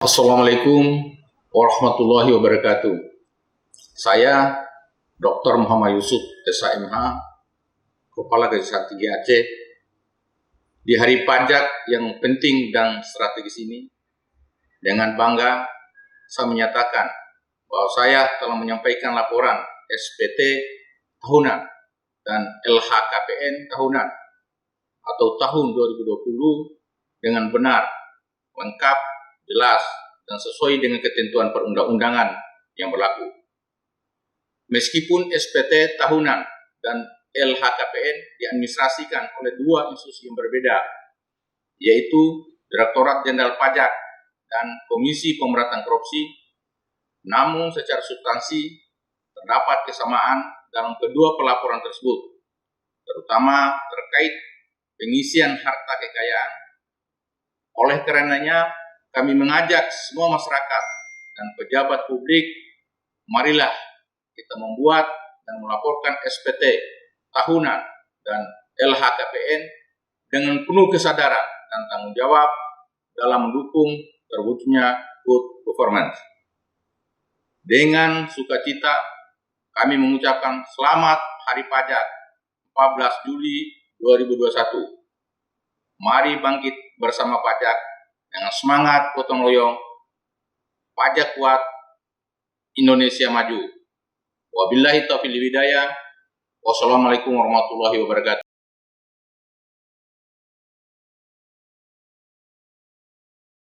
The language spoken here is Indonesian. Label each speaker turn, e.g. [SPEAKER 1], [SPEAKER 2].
[SPEAKER 1] Assalamualaikum warahmatullahi wabarakatuh. Saya Dr. Muhammad Yusuf, SHMH, Kepala Kejaksaan Tinggi Aceh. Di hari pajak yang penting dan strategis ini, dengan bangga saya menyatakan bahwa saya telah menyampaikan laporan SPT tahunan dan LHKPN tahunan atau tahun 2020 dengan benar, lengkap, jelas, dan sesuai dengan ketentuan perundang-undangan yang berlaku. Meskipun SPT tahunan dan LHKPN diadministrasikan oleh dua institusi yang berbeda, yaitu Direktorat Jenderal Pajak dan Komisi Pemberantasan Korupsi, namun secara substansi terdapat kesamaan dalam kedua pelaporan tersebut, terutama terkait pengisian harta kekayaan. Oleh karenanya, kami mengajak semua masyarakat dan pejabat publik, marilah kita membuat dan melaporkan SPT tahunan dan LHKPN dengan penuh kesadaran dan tanggung jawab dalam mendukung terwujudnya good governance. Dengan sukacita, kami mengucapkan selamat Hari Pajak 14 Juli 2021. Mari bangkit bersama pajak dengan semangat gotong royong, pajak kuat, Indonesia maju. Wabillahi taufiq wal hidayah. Wassalamualaikum warahmatullahi wabarakatuh.